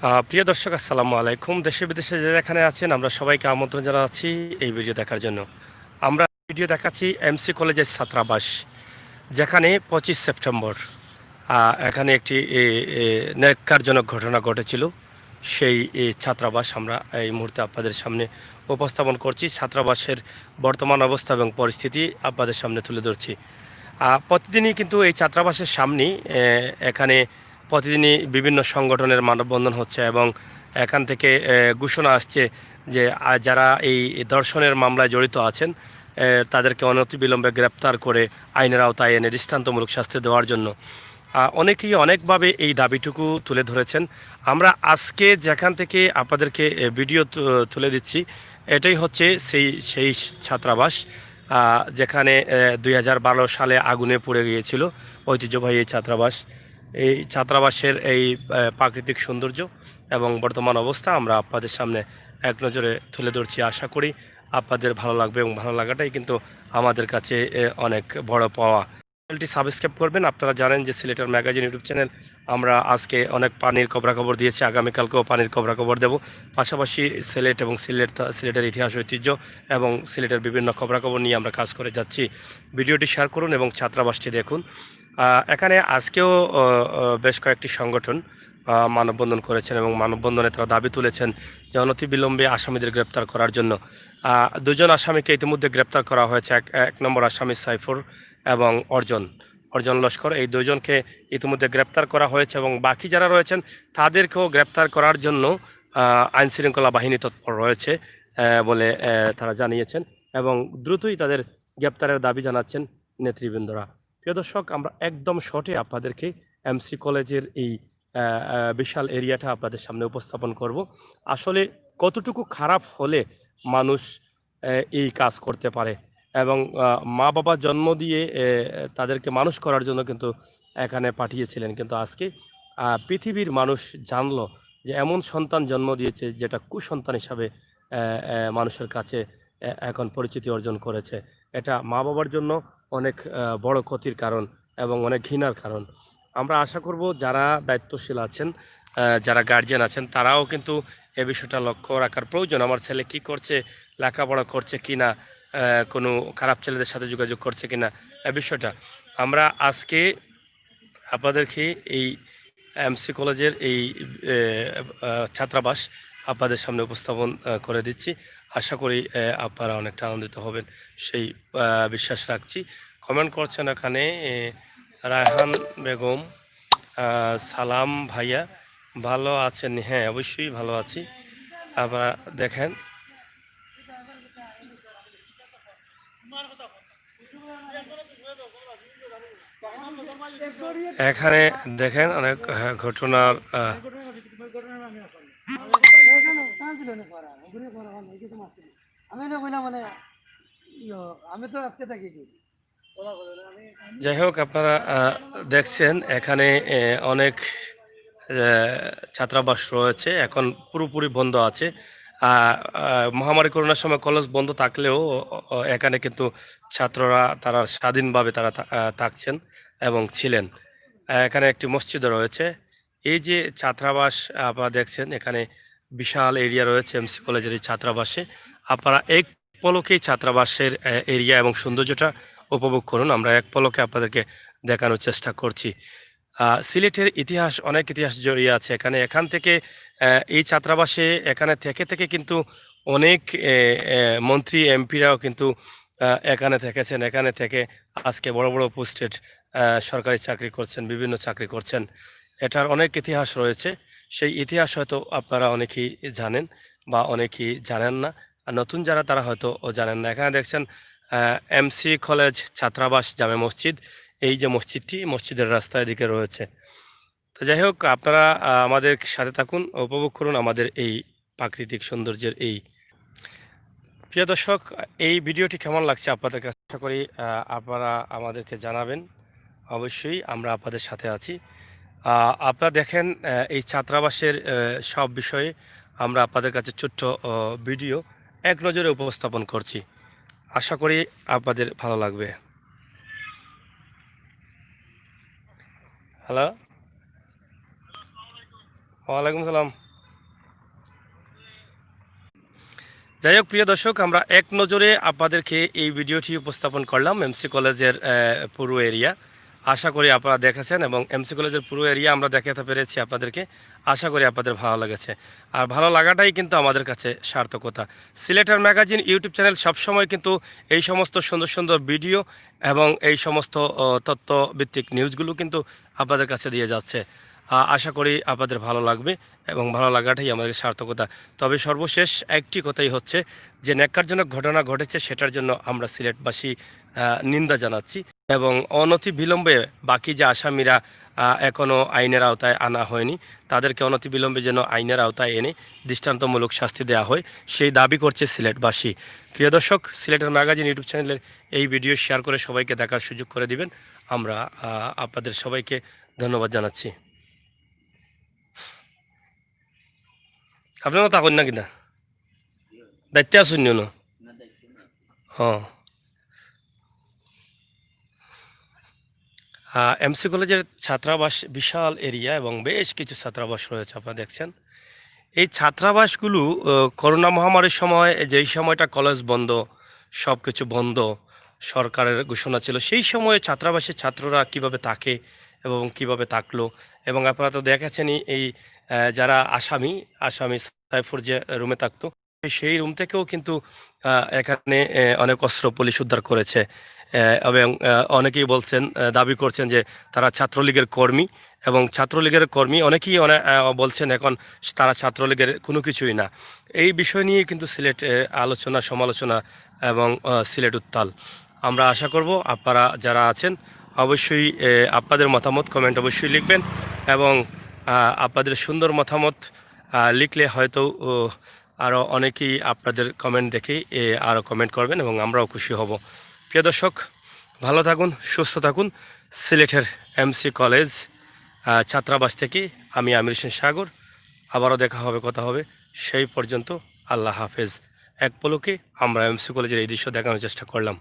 প্রিয় দর্শক আসসালামু আলাইকুম। দেশে বিদেশে যে যেখানে আছেন আমরা সবাইকে আমন্ত্রণ জানাচ্ছি এই ভিডিও দেখার জন্য। আমরা ভিডিও দেখাচ্ছি এমসি কলেজের ছাত্রাবাস, যেখানে 25 সেপ্টেম্বর এখানে একটি ন্যাক্কারজনক ঘটনা ঘটেছিল। সেই ছাত্রাবাস আমরা এই মুহূর্তে আপনাদের সামনে উপস্থাপন করছি। ছাত্রাবাসের বর্তমান অবস্থা এবং পরিস্থিতি আপনাদের সামনে তুলে ধরছি। প্রতিদিনই কিন্তু এই ছাত্রাবাসের সামনেই এখানে প্রতিদিনই বিভিন্ন সংগঠনের মানববন্ধন হচ্ছে এবং এখান থেকে ঘোষণা আসছে যে যারা এই ধর্ষণের মামলায় জড়িত আছেন তাদেরকে অনতিবিলম্বে গ্রেপ্তার করে আইনের আওতায় এনে দৃষ্টান্তমূলক শাস্তি দেওয়ার জন্য অনেকেই অনেকভাবে এই দাবিটুকু তুলে ধরেছেন। আমরা আজকে যেখান থেকে আপনাদেরকে ভিডিও তুলে দিচ্ছি, এটাই হচ্ছে সেই ছাত্রাবাস যেখানে 2012 সালে আগুনে পুড়ে গিয়েছিল ঐতিহ্যবাহী এই ছাত্রাবাস। এই ছাত্রাবাসের এই প্রাকৃতিক সৌন্দর্য এবং বর্তমান অবস্থা আমরা আপনাদের সামনে এক নজরে তুলে ধরছি। আশা করি আপনাদের ভালো লাগবে এবং ভালো লাগাটাই কিন্তু আমাদের কাছে অনেক বড় পাওয়া। চ্যানেলটি সাবস্ক্রাইব করবেন। আপনারা জানেন যে সিলেটের ম্যাগাজিন ইউটিউব চ্যানেল, আমরা আজকে অনেক পানির খবরাখবর দিয়েছি, আগামীকালকেও পানির খবরাখবর দেব। পাশাপাশি সিলেট এবং সিলেটের ইতিহাস ঐতিহ্য এবং সিলেটের বিভিন্ন খবরাখবর নিয়ে আমরা কাজ করে যাচ্ছি। ভিডিওটি শেয়ার করুন এবং ছাত্রাবাসটি দেখুন। এখানে আজকেও বেশ কয়েকটি সংগঠন মানববন্ধন করেছেন এবং মানববন্ধনে তারা দাবি তুলেছেন যে অনতিবিলম্বে আসামিদের গ্রেপ্তার করার জন্য। দুজন আসামিকে ইতিমধ্যে গ্রেপ্তার করা হয়েছে। এক নম্বর আসামি সাইফুর এবং অর্জন লস্কর, এই দুজনকে ইতিমধ্যে গ্রেপ্তার করা হয়েছে এবং বাকি যারা রয়েছেন তাদেরকেও গ্রেপ্তার করার জন্য আইনশৃঙ্খলা বাহিনী তৎপর রয়েছে বলে তারা জানিয়েছেন এবং দ্রুতই তাদের গ্রেপ্তারের দাবি জানাচ্ছেন নেতৃবৃন্দরা। প্রিয় দর্শক, আমরা একদম শর্টে আপনাদেরকে এমসি কলেজের এই বিশাল এরিয়াটা আপনাদের সামনে উপস্থাপন করব। আসলে কতটুকু খারাপ হলে মানুষ এই কাজ করতে পারে এবং মা বাবা জন্ম দিয়ে তাদেরকে মানুষ করার জন্য কিন্তু এখানে পাঠিয়েছিলেন, কিন্তু আজকে পৃথিবীর মানুষ জানলো যে এমন সন্তান জন্ম দিয়েছে যেটা কুসন্তান হিসাবে মানুষের কাছে এখন পরিচিতি অর্জন করেছে। এটা মা বাবার জন্য অনেক বড় ক্ষতির কারণ এবং অনেক ঘৃণার কারণ। আমরা আশা করব যারা দায়িত্বশীল আছেন, যারা গার্জিয়ান আছেন, তারাও কিন্তু এ বিষয়টা লক্ষ্য রাখার প্রয়োজন। আমার ছেলে কি করছে, লেখাপড়া করছে কি না, কোনো খারাপ ছেলেদের সাথে যোগাযোগ করছে কি না, এ বিষয়টা আমরা আজকে আপনাদেরকে এই এমসি কলেজের এই ছাত্রাবাস আপনাদের সামনে উপস্থাপন করে দিচ্ছি। আশা করি আপনারা অনেকটা আনন্দিত হবেন সেই বিশ্বাস রাখছি। কমেন্ট করছেন এখানে রায়হান বেগম, সালাম ভাইয়া, ভালো আছেন? হ্যাঁ, অবশ্যই ভালো আছি। আপনারা দেখেন এখানে দেখেন অনেক ঘটনার যাই হোক, আপনারা দেখছেন এখানে অনেক ছাত্রাবাস রয়েছে, এখন পুরোপুরি বন্ধ আছে। মহামারী করোনার সময় কলেজ বন্ধ থাকলেও এখানে কিন্তু ছাত্ররা তারা স্বাধীনভাবে তারা থাকছেন এবং ছিলেন। এখানে একটি মসজিদও রয়েছে। এই যে ছাত্রাবাস আপনারা দেখছেন, এখানে বিশাল এরিয়া রয়েছে এমসি কলেজের এই ছাত্রাবাসে। আপনারা এক পলকেই ছাত্রাবাসের এরিয়া এবং সৌন্দর্যটা উপভোগ করুন। আমরা এক পলকে আপনাদেরকে দেখানোর চেষ্টা করছি। সিলেটের ইতিহাস, অনেক ইতিহাস জড়িয়ে আছে এখানে। এখান থেকে এই ছাত্রাবাসে এখানে থেকে থেকে কিন্তু অনেক মন্ত্রী এমপিরাও কিন্তু এখানে থেকেছেন। এখানে থেকে আজকে বড় বড় পোস্টেড সরকারি চাকরি করছেন, বিভিন্ন চাকরি করছেন। এটার অনেক ইতিহাস রয়েছে। সেই ইতিহাস হয়তো আপনারা অনেকেই জানেন বা অনেকেই জানেন না, আর নতুন যারা তারা হয়তো জানেন না। এখানে দেখছেন এমসি কলেজ ছাত্রাবাস জামে মসজিদ। এই যে মসজিদটি, মসজিদের রাস্তার দিকে রয়েছে। তো যাই হোক, আপনারা আমাদের সাথে থাকুন, উপভোগ করুন আমাদের এই প্রাকৃতিক সৌন্দর্যের এই। প্রিয় দর্শক, এই ভিডিওটি কেমন লাগছে আপনাদের কাছে, আশা করি আপনারা আমাদেরকে জানাবেন। অবশ্যই আমরা আপনাদের সাথে আছি। আপনারা দেখেন এই ছাত্রাবাসের সব বিষয়ে আমরা আপনাদের কাছে ছোট্ট ভিডিও এক নজরে উপস্থাপন করছি। আশা করি আপনাদের ভালো লাগবে। হ্যালো, ওয়ালাইকুম সালাম। যাই হোক প্রিয় দর্শক, আমরা এক নজরে আপনাদেরকে এই ভিডিওটি উপস্থাপন করলাম এমসি কলেজের পুরো এরিয়া। আশা করি আপনারা দেখেছেন এবং এমসি কলেজের পুরো এরিয়া আমরা দেখাতে পেরেছি আপনাদেরকে। আশা করি আপনাদের ভালো লেগেছে, আর ভালো লাগাটাই কিন্তু আমাদের কাছে সার্থকতা। সিলেটের ম্যাগাজিন ইউটিউব চ্যানেল সবসময় কিন্তু এই সমস্ত সুন্দর সুন্দর ভিডিও এবং এই সমস্ত তথ্যভিত্তিক নিউজগুলো কিন্তু আপনাদের কাছে দিয়ে যাচ্ছে। আশা করি আপনাদের ভালো লাগবে এবং ভালো লাগাটাই আমাদের সার্থকতা। তবে সর্বশেষ একটি কথাই হচ্ছে যে ন্যাক্কারজনক ঘটনা ঘটেছে, সেটার জন্য আমরা সিলেটবাসী নিন্দা জানাচ্ছি এবং অনতি বিলম্বে বাকি যে আসামিরা এখনও আইনের আওতায় আনা হয়নি, তাদেরকে অনতি বিলম্বে যেন আইনের আওতায় এনে দৃষ্টান্তমূলক শাস্তি দেওয়া হয়, সেই দাবি করছে সিলেটবাসী। প্রিয় দর্শক, সিলেটের ম্যাগাজিন ইউটিউব চ্যানেলের এই ভিডিও শেয়ার করে সবাইকে দেখার সুযোগ করে দিবেন। আমরা আপনাদের সবাইকে ধন্যবাদ জানাচ্ছি। আপনার তা করেন না কিনা দায়িত্বে আসুন না? হ্যাঁ, এমসি কলেজের ছাত্রাবাস বিশাল এরিয়া এবং বেশ কিছু ছাত্রাবাস রয়েছে, আপনারা দেখছেন। এই ছাত্রাবাসগুলো করোনা মহামারীর সময়, যেই সময়টা কলেজ বন্ধ, সব কিছু বন্ধ, সরকারের ঘোষণা ছিল, সেই সময়ে ছাত্রাবাসের ছাত্ররা কিভাবে থাকে এবং কিভাবে থাকলো। এবং আপনারা তো দেখেছেনই এই যারা আসামি আসামি সাইফুর যে রুমে থাকতো, সেই রুম থেকেও কিন্তু এখানে অনেক অস্ত্র পুলিশ উদ্ধার করেছে। এবং অনেকেই বলছেন, দাবি করছেন যে তারা ছাত্রলীগের কর্মী, এবং ছাত্রলীগের কর্মী অনেকেই বলছেন এখন তারা ছাত্রলীগের কোনো কিছুই না। এই বিষয় নিয়ে কিন্তু সিলেট আলোচনা সমালোচনা এবং সিলেট উত্তাল। আমরা আশা করব আপনারা যারা আছেন অবশ্যই আপনাদের মতামত কমেন্ট অবশ্যই লিখবেন, এবং আপনাদের সুন্দর মতামত লিখলে হয়তো আরও অনেকেই আপনাদের কমেন্ট দেখেই আরও কমেন্ট করবেন এবং আমরাও খুশি হব। প্রিয় দর্শক, ভালো থাকুন, সুস্থ থাকুন। সিলেটের এমসি কলেজ ছাত্রাবাস থেকে আমি আমির হোসেন সাগর। আবারও দেখা হবে, কথা হবে। সেই পর্যন্ত আল্লাহ হাফেজ। এক পলকে আমরা এমসি কলেজের এই দৃশ্য দেখানোর চেষ্টা করলাম।